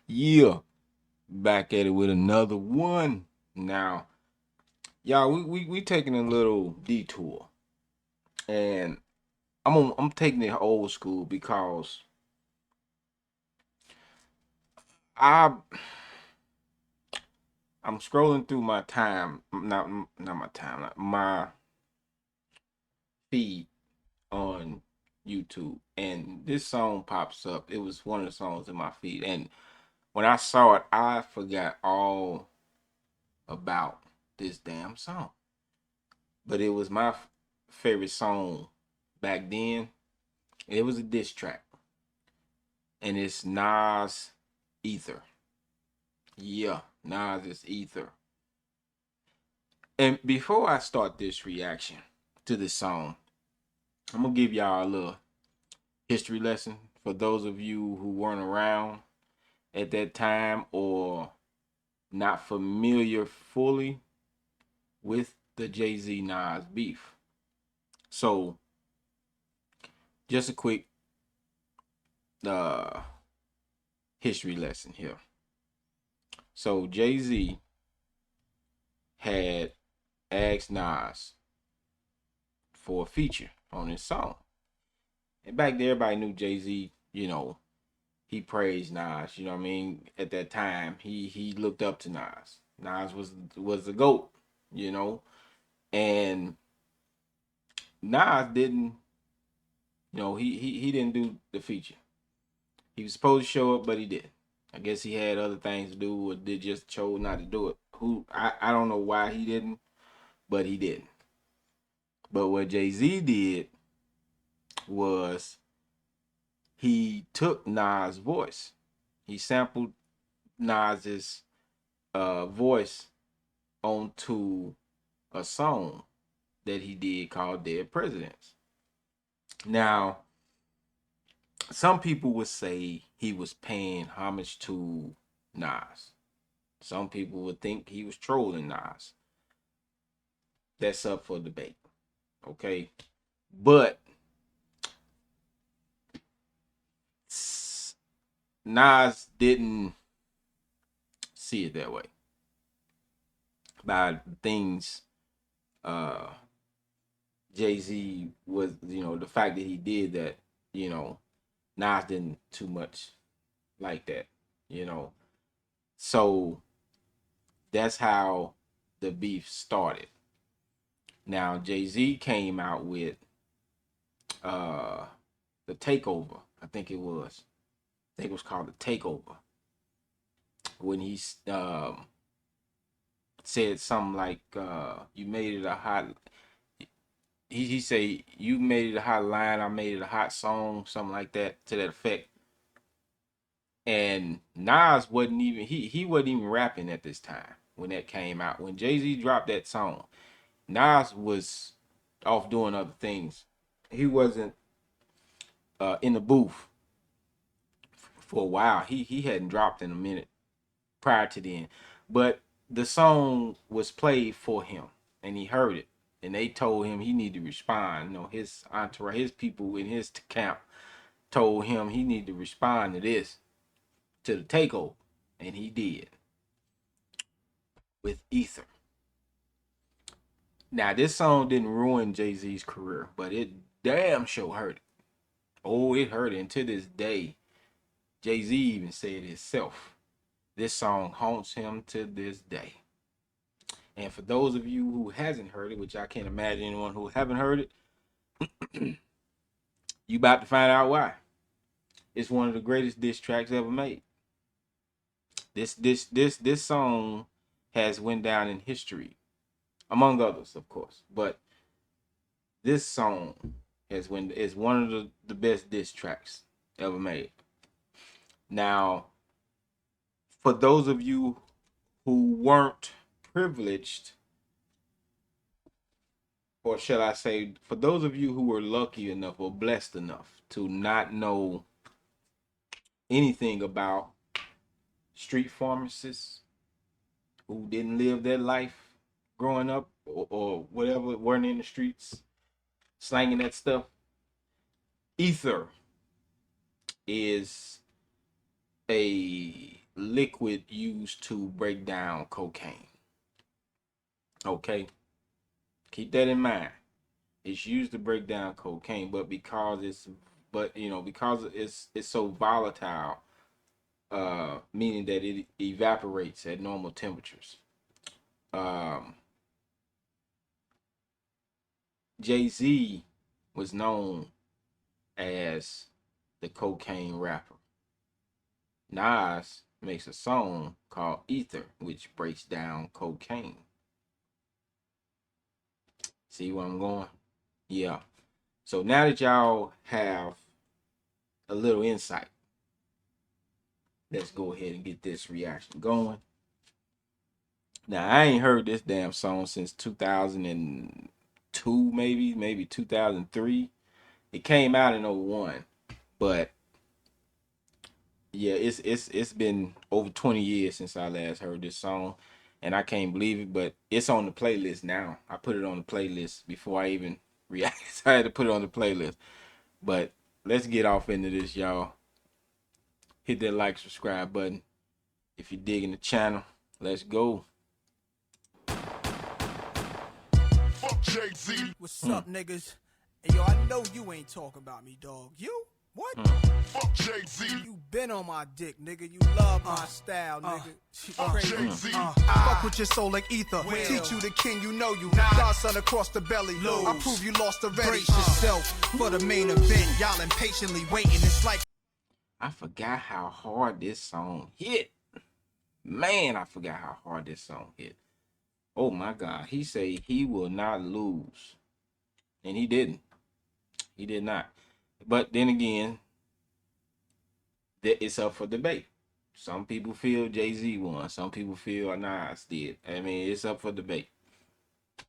Yeah, back at it with another one. Now, y'all, we taking a little detour, and I'm taking it old school because I I'm scrolling through my time, not my time, my feed on YouTube, and this song pops up. It was one of the songs in my feed, and when I saw it, I forgot all about this damn song. But it was my favorite song back then. It was a diss track, and it's Nas Ether. Yeah, Nas is Ether. And before I start this reaction to this song, I'm gonna give y'all a little history lesson for those of you who weren't around at that time or not familiar fully with the Jay-Z Nas beef. So, just a quick uh history lesson here. So Jay-Z had asked Nas for a feature on his song. And back there, everybody knew Jay-Z, he praised Nas, you know what I mean? At that time, he looked up to Nas. Nas was the GOAT, you know. And Nas didn't, he didn't do the feature. He was supposed to show up, but he didn't. I guess he had other things to do or did just chose not to do it. I don't know why he didn't, but he didn't. But what Jay-Z did was he took Nas' voice. He sampled Nas's voice onto a song that he did called Dead Presidents. Now, some people would say he was paying homage to Nas. Some people would think he was trolling Nas. That's up for debate. Okay. But Nas didn't see it that way. By things uh Jay-Z was, the fact that he did that, you know, Nas didn't too much like that, you know. So that's how the beef started. Now Jay-Z came out with uh the takeover. I think it was. I think it was called the takeover. When he said something like you made it a hot he say you made it a hot line, I made it a hot song, something like that to that effect. And Nas wasn't even he wasn't even rapping at this time when that came out. When Jay-Z dropped that song, Nas was off doing other things. He wasn't in the booth for a while. He hadn't dropped in a minute prior to then. But the song was played for him and he heard it. And they told him he needed to respond. His entourage, his people in his camp told him he needed to respond to this, to the takeover. And he did with Ether. Now, this song didn't ruin Jay-Z's career, but it damn sure hurt it. Oh, it hurt it. And to this day, Jay-Z even said it himself. This song haunts him to this day. And for those of you who hasn't heard it, which I can't imagine anyone who haven't heard it, you about to find out why. It's one of the greatest diss tracks ever made. This song has went down in history, among others, of course. But this song is one of the best diss tracks ever made. Now, for those of you who weren't privileged, or shall I say, for those of you who were lucky enough or blessed enough to not know anything about street pharmacists who didn't live their life growing up or whatever, weren't in the streets slanging that stuff, Ether is a liquid used to break down cocaine. Okay, keep that in mind. It's used to break down cocaine, but because it's so volatile, meaning that it evaporates at normal temperatures. Um, Jay-Z was known as the cocaine rapper. Nas makes a song called Ether, which breaks down cocaine. See where I'm going? Yeah. So now that y'all have a little insight, let's go ahead and get this reaction going. Now, I ain't heard this damn song since 2002, maybe 2003. It came out in 01, but yeah, it's been over 20 years since I last heard this song, and I can't believe it, but it's on the playlist now. I put it on the playlist before I even reacted. So I had to put it on the playlist. But let's get off into this, y'all. Hit that like, subscribe button if you're digging the channel. Let's go. Fuck Jay-Z. What's up, niggas? Hey, yo, I know you ain't talking about me, dog. You? What? Fuck Jay-Z. You been on my dick, nigga. You love my style, nigga. Fuck Jay-Z. Fuck with your soul like ether. Teach you the king, you know you. Godson across the belly. I prove you lost already. Brace yourself for the main event. Y'all impatiently waiting. It's like I forgot how hard this song hit. Man, I forgot how hard this song hit. Oh my God. He said he will not lose. And he didn't. He did not. But then again, it's up for debate. Some people feel Jay-Z won. Some people feel Nas did. I mean, it's up for debate.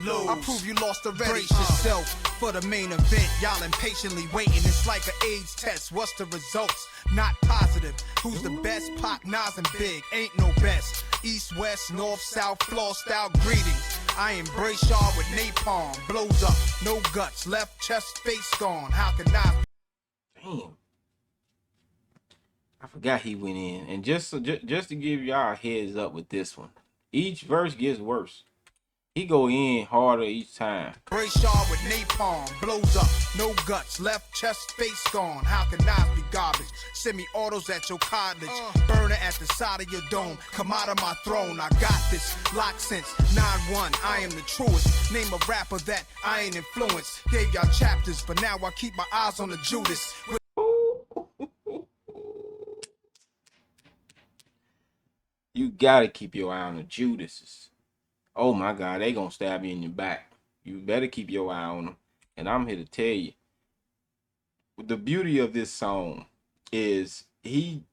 I prove you lost already. Brace yourself for the main event. Y'all impatiently waiting. It's like an AIDS test. What's the results? Not positive. Who's the best? Pac, Nas, and Big. Ain't no best. East, west, north, south, floor style greetings. I embrace y'all with napalm. Blows up, no guts. Left chest, face gone. How can I? Damn. I forgot he went in. And just to give y'all a heads up with this one, each verse gets worse. He go in harder each time. Brace y'all with napalm, blows up, no guts, left chest, face gone. How can I be garbage? Semi-autos at your cottage, burner at the side of your dome. Come out of my throne, I got this. Locked since 9-1, I am the truest. Name a rapper that I ain't influenced. Gave y'all chapters, but now I keep my eyes on the Judas. You gotta keep your eye on the Judases. Oh my God, they gonna stab you in your back. You better keep your eye on them. And I'm here to tell you, the beauty of this song is Eminem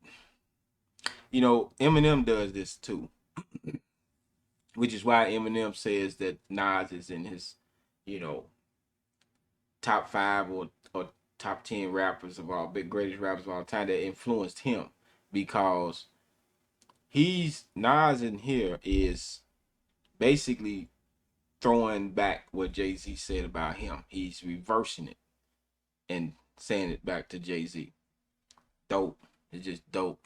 does this too. Which is why Eminem says that Nas is in his, top 5 or top 10 rappers of all, big greatest rappers of all time that influenced him. Because Nas in here is basically throwing back what Jay-Z said about him. He's reversing it and saying it back to Jay-Z. Dope. It's just dope.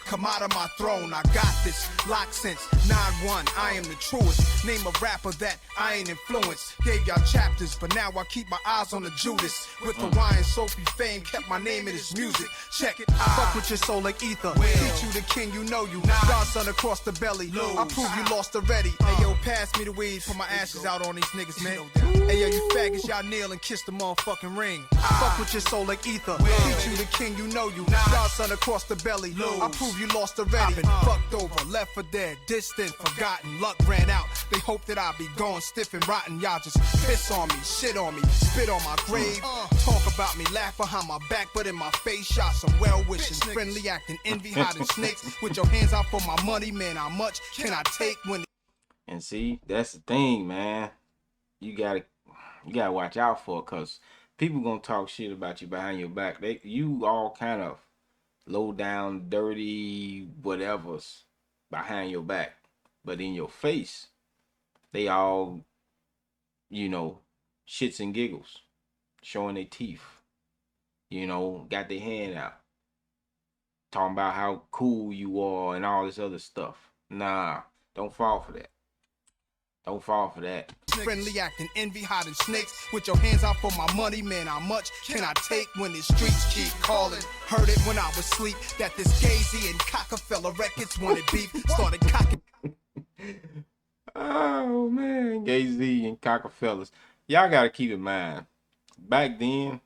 Come out of my throne, I got this. Locked since 9-1, I am the truest. Name a rapper that I ain't influenced. Gave y'all chapters, but now I keep my eyes on the Judas. With Hawaiian Sophie fame, kept my name in his music. Check it, fuck with your soul like ether. Teach you the king, you know you. Godson across the belly. I prove you lost already. Hey yo, pass me the weed, put my ashes out on these niggas, man. Hey yo, you faggots, y'all kneel and kiss the motherfucking ring. Fuck with your soul like ether. Teach you the king, you know you. Godson across the belly. I prove you lost already. Been fucked over, left for dead, distant, forgotten. Luck ran out. They hope that I'll be gone, stiff and rotten. Y'all just piss on me, shit on me, spit on my grave. Talk about me, laugh behind my back, but in my face, y'all some well wishes, friendly acting, envy, hiding snakes. With your hands out for my money, man. How much can I take when? And see, that's the thing, man. You gotta watch out for it, cause people gonna talk shit about you behind your back. You all kind of low down, dirty whatevers behind your back, but in your face, they all, shits and giggles, showing their teeth, got their hand out. talking about how cool you are and all this other stuff. Nah, don't fall for that. Don't fall for that. Friendly acting, envy, hiding snakes. With your hands out for my money, man, how much can I take when the streets keep calling? Heard it when I was asleep, that this Gazy and Cockefeller Records wanted beef. Started cocking. Oh man, Jay-Z and Cockafellers. Y'all gotta keep in mind, back then,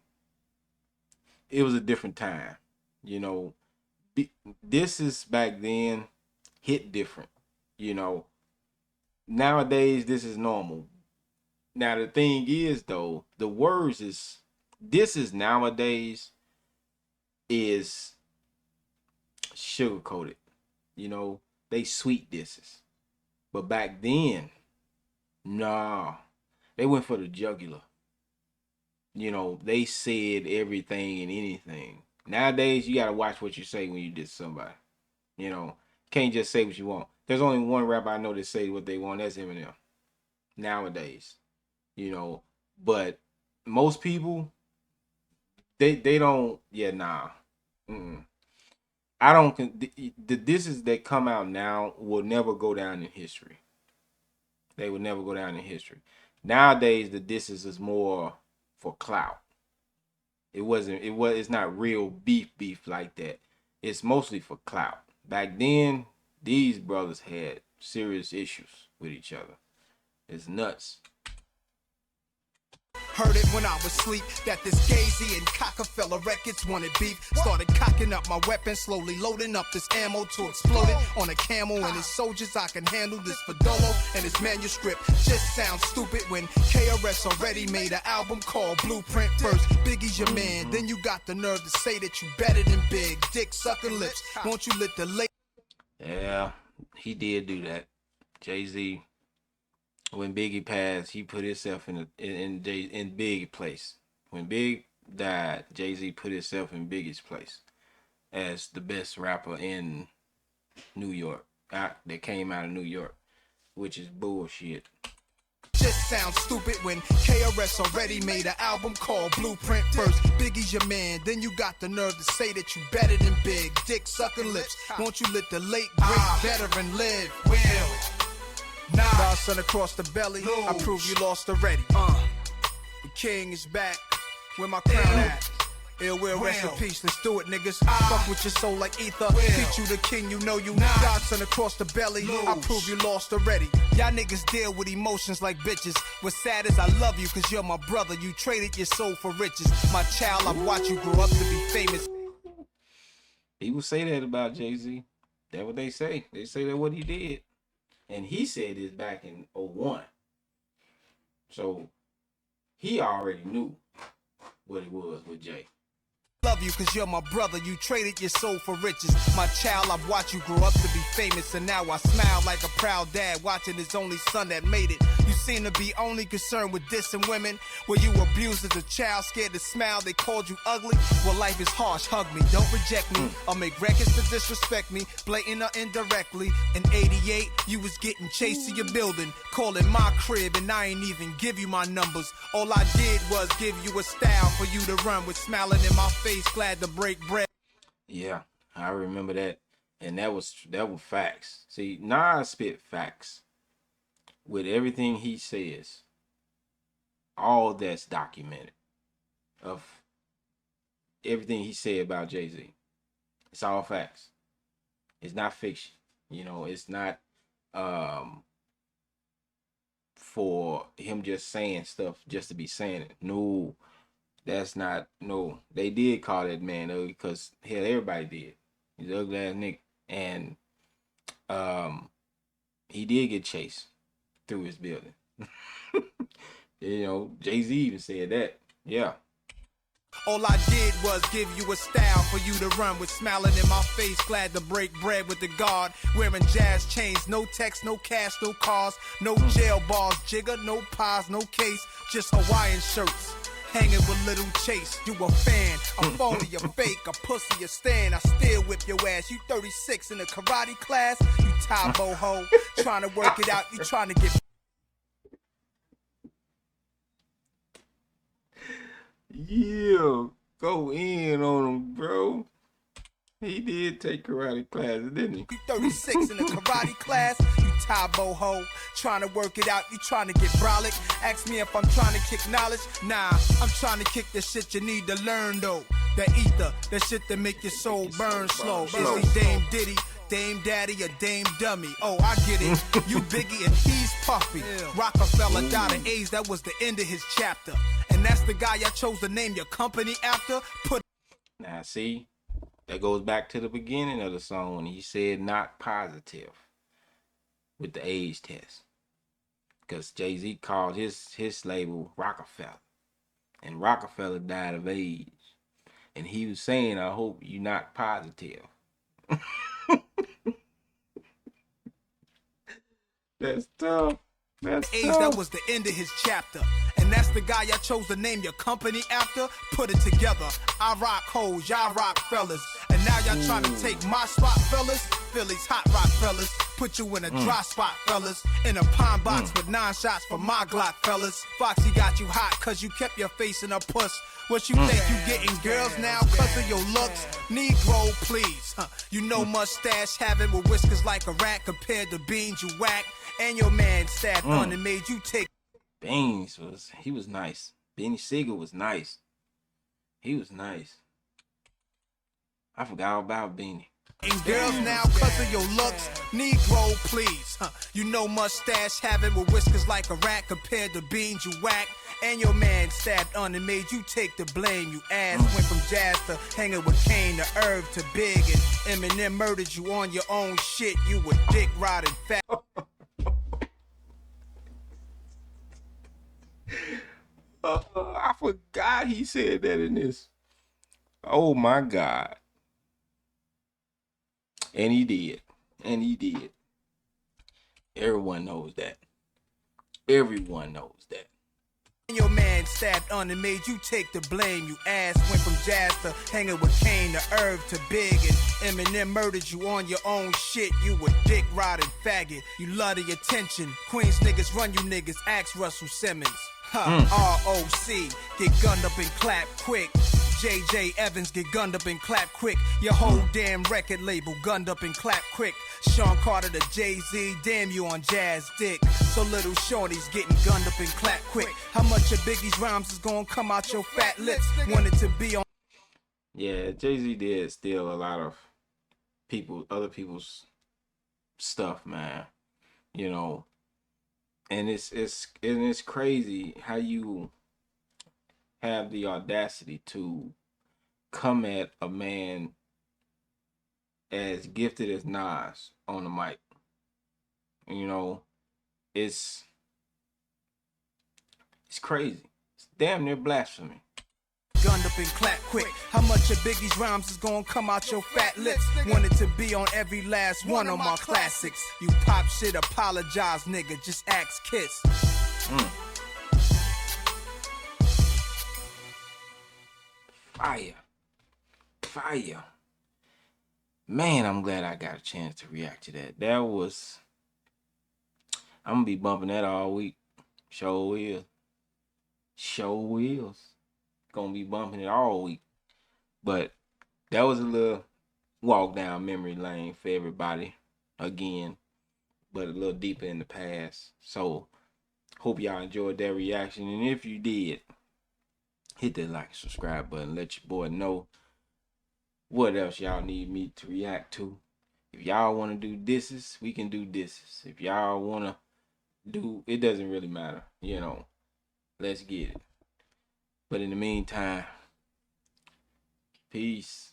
it was a different time. You know, this is back then hit different. You know, nowadays this is normal. Now the thing is though, the words is this is nowadays is sugar coated. You know, they sweet disses. But back then, nah, they went for the jugular. You know, they said everything and anything. Nowadays, you gotta watch what you say when you diss somebody. You know, can't just say what you want. There's only one rapper I know that say what they want. That's Eminem. Nowadays, you know, but most people they don't. Yeah, nah. Mm-mm. I don't. The disses that come out now will never go down in history. They would never go down in history. Nowadays, the disses is more for clout. It's not real beef like that. It's mostly for clout. Back then, these brothers had serious issues with each other. It's nuts. Heard it when I was asleep, that this Gazy and Cockefeller Records wanted beef. Started cocking up my weapon, slowly loading up this ammo to explode it on a camel and his soldiers. I can handle this for Dolo and his manuscript. Just sounds stupid when KRS already made an album called Blueprint. First, Biggie's your man, then you got the nerve to say that you better than Big. Dick sucking lips, won't you lit the late? Yeah, he did do that. Jay-Z, when Biggie passed, he put himself in Big place. When Big died, Jay-Z put himself in Biggie's place as the best rapper in New York that came out of New York, which is bullshit. Just sounds stupid when KRS already made an album called Blueprint. First, Biggie's your man, then you got the nerve to say that you better than Big. Dick sucking lips, won't you let the late great veteran live? Will. Son across the belly, I prove you lost already. The king is back, where my crown at? Ill will, rest in peace, let's do it, niggas. Fuck with your soul like ether. Teach you the king, you know you. Godson across the belly, I prove you lost already. Y'all niggas deal with emotions like bitches. What's sad is I love you, cause you're my brother. You traded your soul for riches. My child, I've watched you grow up to be famous. People say that about Jay-Z. That's what they say. They say that what he did. And he said this back in 01. So he already knew what it was with Jay. Love you cause you're my brother, you traded your soul for riches. My child, I've watched you grow up to be famous, and now I smile like a proud dad watching his only son that made it. You seem to be only concerned with dissing women. Were you abused as a child, scared to smile, they called you ugly? Well, life is harsh, hug me, don't reject me. I'll make records to disrespect me, blatant or indirectly. In 88, you was getting chased to your building, calling my crib, and I ain't even give you my numbers. All I did was give you a style for you to run with, smiling in my face, glad to break bread. Yeah, I remember that. And that was facts. See, Nas spit facts. With everything he says, all that's documented of everything he said about Jay-Z. It's all facts. It's not fiction. You know, it's not for him just saying stuff just to be saying it. No, that's not. No, they did call that man ugly because hell, everybody did. He's an ugly ass nigga, and he did get chased through his building. You know, Jay-Z even said that. Yeah. All I did was give you a style for you to run with, smiling in my face, glad to break bread with the guard. Wearing jazz chains, no text, no cash, no cars, no jail bars, jigger, no pies, no case, just Hawaiian shirts. Hanging with Little Chase, you a fan, a phony, a fake, a pussy, a stand. I still whip your ass. You 36 in a karate class, you tie boho, trying to work it out, you trying to get. Yeah, go in on him, bro. He did take karate classes, didn't he? You 36 in the karate class, you Tabo ho. Trying to work it out, you trying to get brolic. Ask me if I'm trying to kick knowledge. Nah, I'm trying to kick the shit you need to learn though. The ether, the shit that make your soul burn slow. Is he Dame Diddy, Dame Daddy, or Dame Dummy? Oh, I get it. You Biggie and he's Puffy. Rockefeller died of AIDS, that was the end of his chapter. And that's the guy I chose to name your company after. Now see, that goes back to the beginning of the song when he said not positive with the age test. Because Jay-Z called his label Rockefeller. And Rockefeller died of age. And he was saying, I hope you're not positive. That's tough. That's AIDS, tough. that was the end of his chapter. And that's the guy I chose to name your company after. Put it together. I rock hoes, y'all rock fellas. And now y'all trying to take my spot, fellas. Philly's hot rock fellas. Put you in a dry spot, fellas. In a pine box with 9 shots for my Glock, fellas. Foxy got you hot cause you kept your face in a puss. What you think you getting girls now cause of your looks? Negro, please. You know mustache having with whiskers like a rat compared to beans you whack. And your man sat on and made you take. Beans he was nice. Benny Siegel was nice. He was nice. I forgot all about Beanie. And girls now cause of your looks. Negro, please. You know mustache having with whiskers like a rat compared to beans you whack. And your man stabbed on and made you take the blame. You ass went from jazz to hanging with Kane to Irv to Big. And Eminem murdered you on your own shit. You were dick riding fat. I forgot he said that in this. Oh my God. And he did. And he did. Everyone knows that. Everyone knows that. Your man stabbed on and made you take the blame. You ass went from jazz to hanging with Kane to Irv to Big. And Eminem murdered you on your own shit. You were dick riding faggot. You love the attention. Queens niggas run you niggas. Ask Russell Simmons. R.O.C. Get gunned up and clap quick. J.J. Evans get gunned up and clap quick. Your whole damn record label gunned up and clap quick. Sean Carter to Jay-Z, damn you on jazz dick. So little Shorty's getting gunned up and clap quick. How much of Biggie's rhymes is gonna come out your fat lips? Wanted to be on. Yeah, Jay-Z did steal a lot of other people's stuff, man. You know, and it's crazy how you have the audacity to come at a man as gifted as Nas on the mic. You know, it's crazy. It's damn near blasphemy. Gunned up and clap quick. How much of Biggie's rhymes is gonna come out your fat lips? Wanted to be on every last one of my classics. You pop shit, apologize, nigga. Just ask Kiss. Fire. Fire. Man, I'm glad I got a chance to react to that. I'm gonna be bumping that all week. Show will. Show wills. Gonna be bumping it all week. But that was a little walk down memory lane for everybody again, but a little deeper in the past. So hope y'all enjoyed that reaction, and if you did, hit that like and subscribe button. Let your boy know what else y'all need me to react to. If y'all want to do disses, we can do disses. If y'all want to do, it doesn't really matter, you know. Let's get it. But in the meantime, peace.